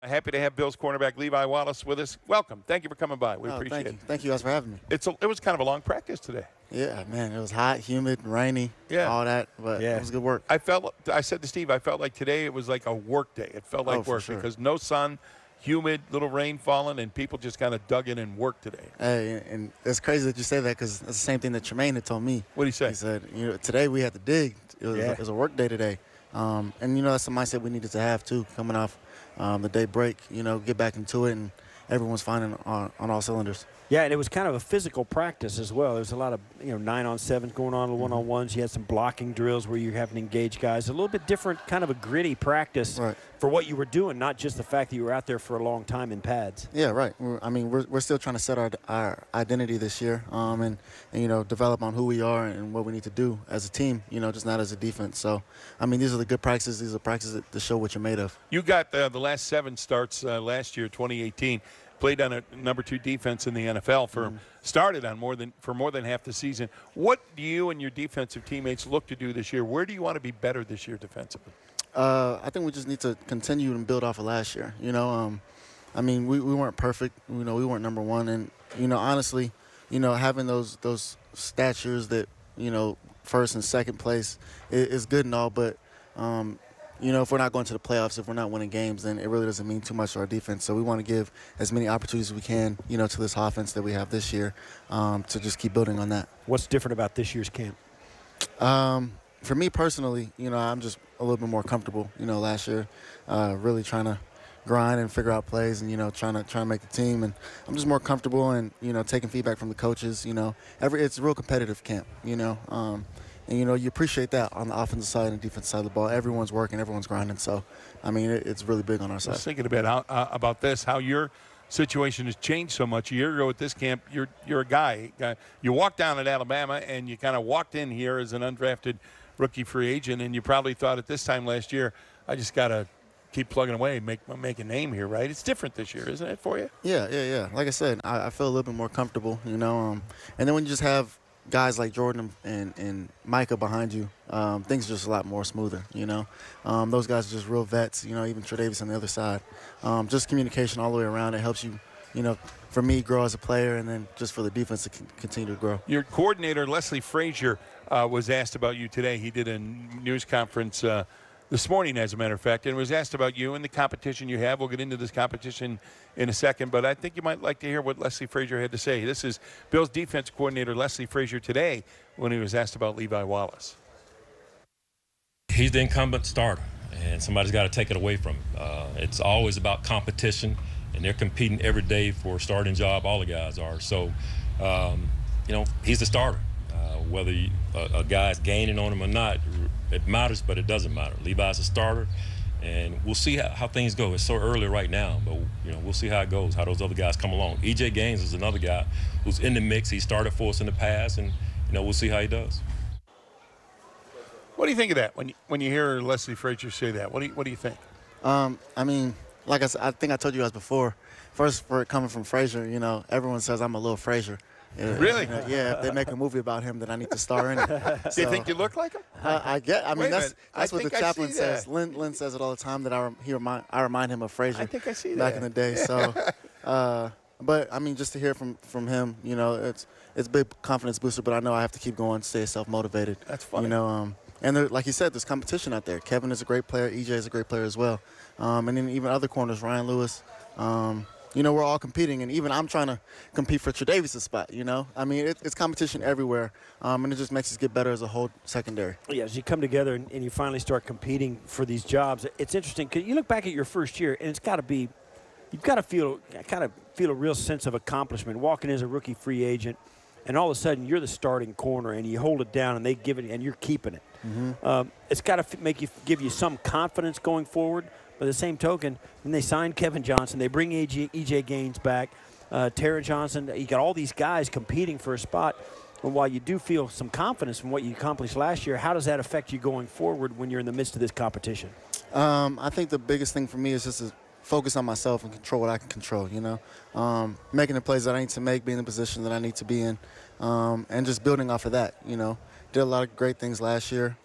Happy to have Bils cornerback Levi Wallace with us. Welcome. Thank you for coming by. We Oh, appreciate thank it. you. Thank you guys for having me. It was kind of a long practice today. Yeah, man, it was hot, humid, rainy, Yeah. all that, but it was good work. I said to Steve, I felt like today it was like a work day. It felt like For work sure. because no sun, humid, little rain falling, and people just kind of dug in and worked today. Hey, and it's crazy that you say that because it's the same thing that Tremaine had told me. What did he say? He said, today we had to dig. It was a work day today. And, that's the mindset we needed to have, too, coming off the day break, get back into it, and everyone's finding on all cylinders. Yeah, and it was kind of a physical practice as well. There's a lot of 9-on-7s going on, 1-on-1s. You had some blocking drills where you're having to engage guys. A little bit different, kind of a gritty practice for what you were doing, not just the fact that you were out there for a long time in pads. Yeah, right. We're still trying to set our identity this year, and develop on who we are and what we need to do as a team. Just not as a defense. So, these are the good practices. These are practices to show what you're made of. You got the last 7 starts last year, 2018. Played on a number 2 defense in the NFL started on more than half the season. What do you and your defensive teammates look to do this year? Where do you want to be better this year defensively? I think we just need to continue and build off of last year. We weren't perfect. We weren't number 1, and honestly, having those statures that first and second place is good and all, but if we're not going to the playoffs, if we're not winning games, then it really doesn't mean too much to our defense. So we want to give as many opportunities as we can, to this offense that we have this year, to just keep building on that. What's different about this year's camp? For me personally, I'm just a little bit more comfortable. Last year, really trying to grind and figure out plays, and trying to make the team. And I'm just more comfortable and taking feedback from the coaches. It's a real competitive camp. And, you appreciate that on the offensive side and defensive side of the ball. Everyone's working, everyone's grinding. So, it's really big on our side. I was thinking about this, how your situation has changed so much. A year ago at this camp, you're a guy. You walked down at Alabama, and you kind of walked in here as an undrafted rookie free agent, and you probably thought at this time last year, I just got to keep plugging away and make a name here, right? It's different this year, isn't it, for you? Yeah. Like I said, I feel a little bit more comfortable, and then when you just have guys like Jordan and Micah behind you, things are just a lot more smoother, Those guys are just real vets, even Tre'Davious on the other side. Just communication all the way around. It helps you, for me, grow as a player, and then just for the defense to continue to grow. Your coordinator, Leslie Frazier, was asked about you today. He did a news conference this morning, as a matter of fact, and was asked about you and the competition you have. We'll get into this competition in a second, but I think you might like to hear what Leslie Frazier had to say. This is Bill's defense coordinator, Leslie Frazier, today when he was asked about Levi Wallace. He's the incumbent starter, and somebody's got to take it away from him. It's always about competition, and they're competing every day for a starting job. All the guys are. So, he's the starter. Whether a guy's gaining on him or not, it matters, but it doesn't matter. Levi's a starter, and we'll see how things go. It's so early right now, but we'll see how it goes, how those other guys come along. E.J. Gaines is another guy who's in the mix. He started for us in the past, and we'll see how he does. What do you think of that when you hear Leslie Frazier say that? What do you think? Like I said, I think I told you guys before. First, for it coming from Frazier, everyone says I'm a little Frazier. Really? If they make a movie about him, then I need to star in it. Do you think you look like him? That's what the chaplain says. Lynn says it all the time that I remind him of Frazier. I think I see that back in the day. So, but just to hear from him, it's a big confidence booster. But I know I have to keep going, stay self-motivated. That's funny. And there, like you said, there's competition out there. Kevin is a great player. EJ is a great player as well. And then even other corners, Ryan Lewis. We're all competing, and even I'm trying to compete for Tre'Davious' spot, It's competition everywhere, and it just makes us get better as a whole secondary. Yeah, as you come together and you finally start competing for these jobs, it's interesting because you look back at your first year, and you've got to feel a real sense of accomplishment, walking as a rookie free agent, and all of a sudden you're the starting corner, and you hold it down, and they give it, and you're keeping it. Mm-hmm. It's got to give you some confidence going forward. By the same token, when they signed Kevin Johnson, they bring E.J. Gaines back, Tara Johnson. You got all these guys competing for a spot. And while you do feel some confidence from what you accomplished last year, how does that affect you going forward when you're in the midst of this competition? I think the biggest thing for me is just to focus on myself and control what I can control, making the plays that I need to make, being in the position that I need to be in, and just building off of that, Did a lot of great things last year,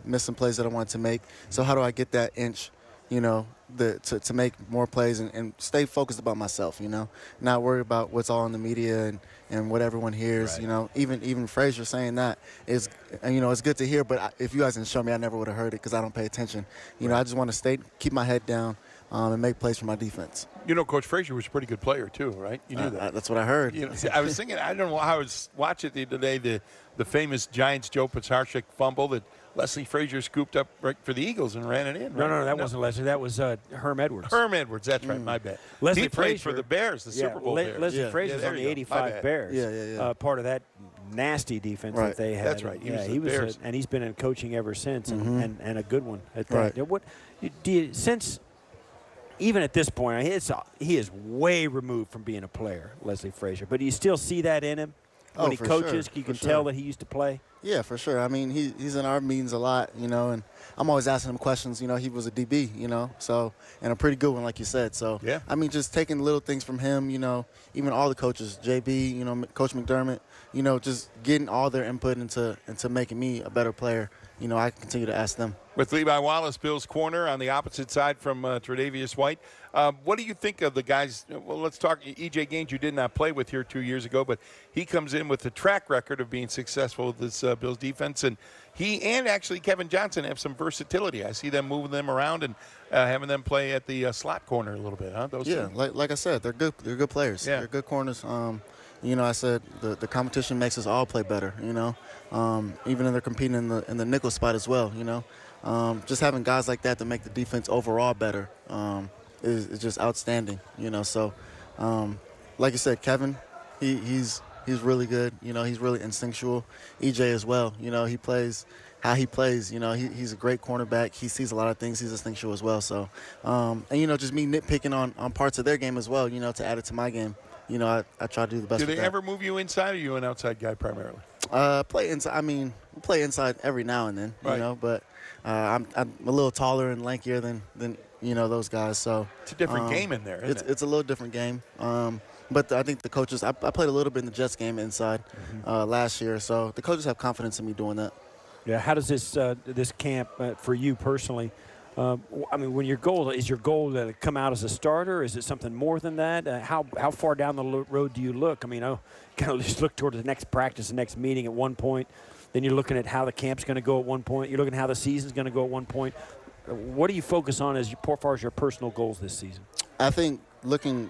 missed some plays that I wanted to make. So how do I get that inch you know, to make more plays and stay focused about myself, you know, not worry about what's all in the media and what everyone hears, Right. you know. Even Frazier saying that is, you know, it's good to hear, but if you guys didn't show me, I never would have heard it because I don't pay attention. You know, I just want to keep my head down and make plays for my defense. You know, Coach Frazier was a pretty good player too, right? You knew that. That's what I heard. You know, I was thinking, I don't know how I was watching the other day, the famous Giants Joe Pisarcik fumble that Leslie Frazier scooped up right for the Eagles and ran it in. Right? No, that wasn't Leslie. That was Herm Edwards. Herm Edwards, that's right, my bad. Leslie he played Frazier, for the Bears, the Super Bowl Bears. Leslie Yeah. Frazier's there on the you go. My 85 bad. Bears. Yeah. Part of that nasty defense Right. that they had. That's right. He was the Bears. And he's been in coaching ever since, and a good one at that. Right. Now, what do you since? Even at this point, he is way removed from being a player, Leslie Frazier. But do you still see that in him when he for coaches? sure, You can for tell sure. that he used to play. Yeah, for sure. I mean, he's in our meetings a lot, you know, and I'm always asking him questions. You know, he was a DB, you know, so, and a pretty good one, like you said. So, Yeah. I mean, just taking little things from him, you know, even all the coaches, JB, you know, Coach McDermott, you know, just getting all their input into making me a better player. You know, I can continue to ask them. With Levi Wallace, Bils corner on the opposite side from Tre'Davious White. What do you think of the guys? Well, let's talk E.J. Gaines, you did not play with here 2 years ago, but he comes in with the track record of being successful with this Bills defense. And he and actually Kevin Johnson have some versatility. I see them moving them around and having them play at the slot corner a little bit, huh? Those two? like I said, they're good. They're good players. Yeah. They're good corners. You know, I said the competition makes us all play better. You know, even if they're competing in the nickel spot as well. You know, just having guys like that to make the defense overall better is just outstanding. You know, so like you said, Kevin, he's really good. You know, he's really instinctual. EJ as well. You know, he plays how he plays. You know, he's a great cornerback. He sees a lot of things. He's instinctual as well. So, and you know, just me nitpicking on parts of their game as well. You know, to add it to my game. You know, I try to do the best. Do with they that. ever move you inside, or are you an outside guy primarily? Play inside. I mean, we play inside every now and then. Right. You know, but I'm a little taller and lankier than you know those guys. So It's a different game in there, isn't it? It's a little different game. But I think the coaches. I played a little bit in the Jets game inside last year. So the coaches have confidence in me doing that. Yeah. How does this camp for you personally? I mean, when your goal to come out as a starter? Is it something more than that? How far down the road do you look? I mean, I kind of just look toward the next practice, the next meeting at one point. Then you're looking at how the camp's going to go at one point. You're looking at how the season's going to go at one point. What do you focus on as far as your personal goals this season? I think looking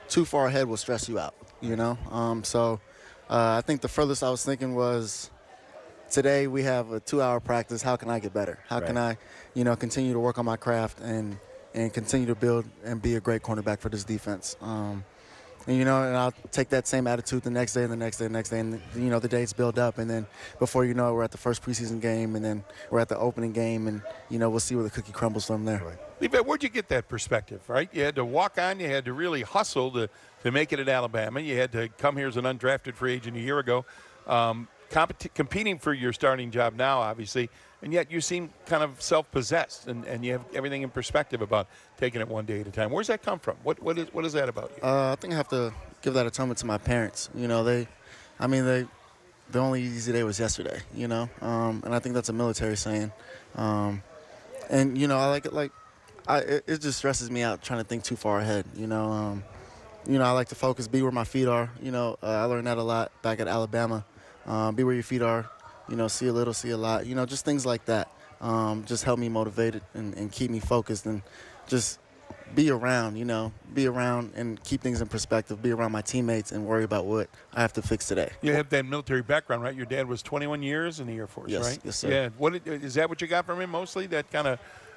too far ahead will stress you out. You know, so I think the furthest I was thinking was, today we have a 2-hour practice. How can I get better? How can I, you know, continue to work on my craft and continue to build and be a great cornerback for this defense? And, you know, and I'll take that same attitude the next day and the next day and the next day. And, you know, the days build up. And then before you know it, we're at the first preseason game. And then we're at the opening game. And, you know, we'll see where the cookie crumbles from there. Levi, where'd you get that perspective, right? You had to walk on. You had to really hustle to make it at Alabama. You had to come here as an undrafted free agent a year ago. Competing for your starting job now, obviously, and yet you seem kind of self-possessed, and you have everything in perspective about taking it one day at a time. Where's that come from? What is that about you? I think I have to give that atonement to my parents. You know, the only easy day was yesterday, you know, and I think that's a military saying. And, you know, I like it it just stresses me out trying to think too far ahead, you know. I like to focus, be where my feet are. You know, I learned that a lot back at Alabama. Be where your feet are, you know, see a little, see a lot, you know, just things like that. Just help me motivated and keep me focused and just be around, you know, and keep things in perspective, be around my teammates and worry about what I have to fix today. You have that military background, right? Your dad was 21 years in the Air Force, Yes, right? yes, sir. Yeah. Is that what you got from him mostly, that kind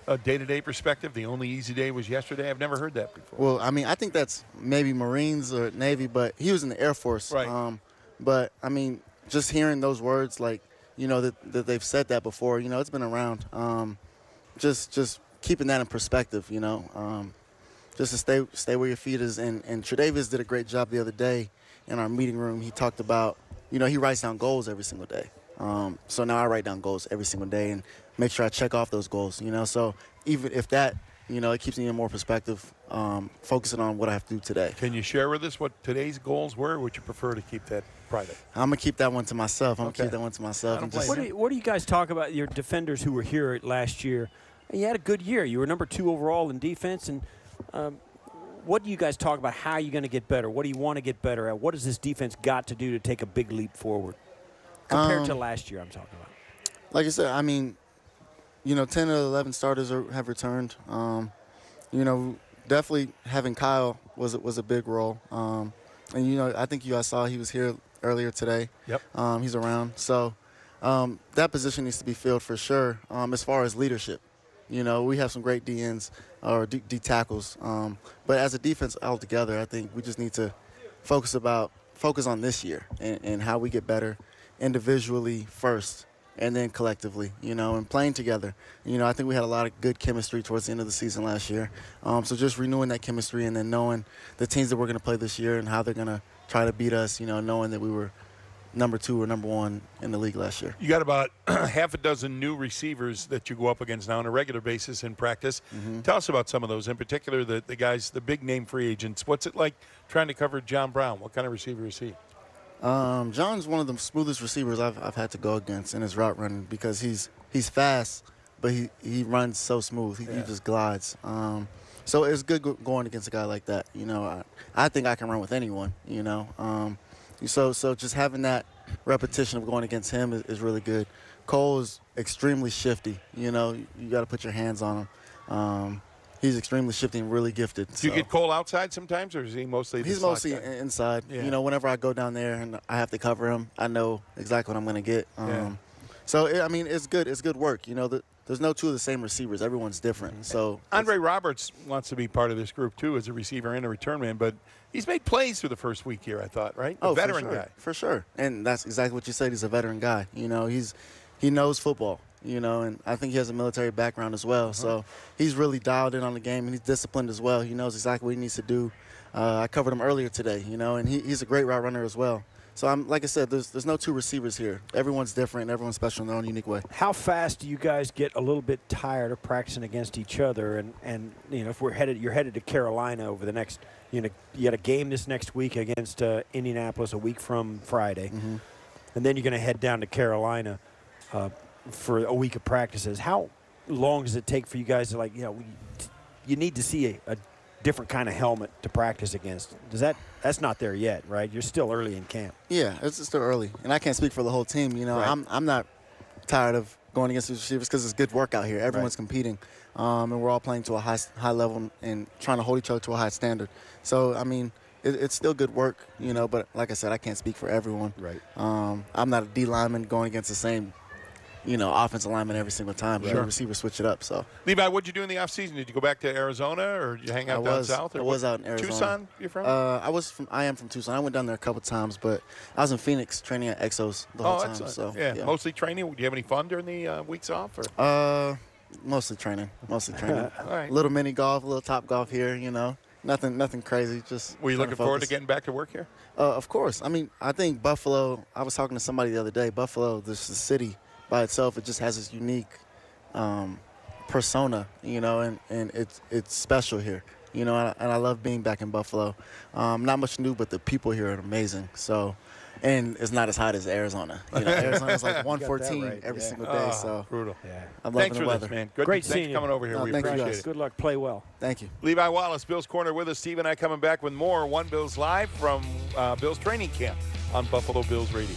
of day-to-day perspective? The only easy day was yesterday? I've never heard that before. Well, I mean, I think that's maybe Marines or Navy, but he was in the Air Force. Right. But, I mean, just hearing those words, like, you know, that they've said that before, you know, it's been around. Just keeping that in perspective, you know, just to stay where your feet is. And Tre'Davious did a great job the other day in our meeting room. He talked about, you know, he writes down goals every single day. So now I write down goals every single day and make sure I check off those goals, you know. So even if that, you know, it keeps me in more perspective, focusing on what I have to do today. Can you share with us what today's goals were, or would you prefer to keep that private? I'm going to keep that one to myself. Okay. Keep that one to myself. I don't And just, blame What do you guys talk about your defenders who were here last year? You had a good year. You were number 2 overall in defense. And what do you guys talk about? How are you going to get better? What do you want to get better at? What has this defense got to do to take a big leap forward compared to last year I'm talking about? Like I said, I mean, 10 of the 11 starters have returned. Definitely having Kyle was a big role. And, I think you guys saw he was here earlier today. Yep. He's around. So that position needs to be filled for sure. As far as leadership, we have some great DNs or D tackles. But as a defense altogether, I think we just need to focus on this year and how we get better individually first and then collectively, and playing together. I think we had a lot of good chemistry towards the end of the season last year. So just renewing that chemistry and then knowing the teams that we're going to play this year and how they're going to try to beat us, knowing that we were number 2 or number 1 in the league last year. You got about half a dozen new receivers that you go up against now on a regular basis in practice. Tell us about some of those, in particular the guys, the big-name free agents. What's it like trying to cover John Brown? What kind of receiver is he? John's one of the smoothest receivers I've had to go against in his route running because he's fast, but he runs so smooth. He just glides. So it's good going against a guy like that. I think I can run with anyone. So just having that repetition of going against him is really good. Cole is extremely shifty. You got to put your hands on him. He's extremely shifty and really gifted. Do you get Cole outside sometimes, or is he mostly the He's slot mostly guy? inside. Yeah. Whenever I go down there and I have to cover him, I know exactly what I'm going to get. So, it's good. It's good work. There's no 2 of the same receivers. Everyone's different. So Andre Roberts wants to be part of this group, too, as a receiver and a return man, but he's made plays through the first week here, I thought, right? A veteran guy. For sure. And that's exactly what you said. He's a veteran guy. He knows football. And I think he has a military background as well. So he's really dialed in on the game, and he's disciplined as well. He knows exactly what he needs to do. I covered him earlier today, and he's a great route runner as well. So like I said, there's no 2 receivers here. Everyone's different. Everyone's special in their own unique way. How fast do you guys get a little bit tired of practicing against each other? And if you're headed to Carolina over the next, you got a game this next week against Indianapolis a week from Friday, and then you're going to head down to Carolina for a week of practices. How long does it take for you guys to you need to see a different kind of helmet to practice against? That's not there yet, right? You're still early in camp. Yeah, it's still early, and I can't speak for the whole team. Right. I'm not tired of going against these receivers because it's good work out here. Everyone's competing, and we're all playing to a high level and trying to hold each other to a high standard. So it's still good work, But like I said, I can't speak for everyone. Right. I'm not a D lineman going against the same offensive lineman every single time. But Sure. the receivers switch it up. So Levi, what'd you do in the offseason? Did you go back to Arizona, or did you hang out down south? Or I was out in Arizona. Tucson, you're from? I am from Tucson. I went down there a couple times, but I was in Phoenix training at Exos the whole time. Excellent. So yeah, mostly training. Do you have any fun during the weeks off? Or? Mostly training. All right. A little mini golf, a little top golf here. Nothing crazy. Just Were you trying looking to forward to focus. getting back to work here? Of course. I think Buffalo. I was talking to somebody the other day. Buffalo, this is a city by itself. It just has this unique persona, and it's special here. And I love being back in Buffalo. Not much new, but the people here are amazing. So, and it's not as hot as Arizona. Arizona's like 114 every single day. So brutal. Yeah. I'm loving Thanks the for weather. this, man. Great Thanks seeing for you. coming over here. We thank you, appreciate guys. it. Good luck. Play well. Thank you. Levi Wallace, Bils Corner with us. Steve and I coming back with more One Bills Live from Bills training camp on Buffalo Bills Radio.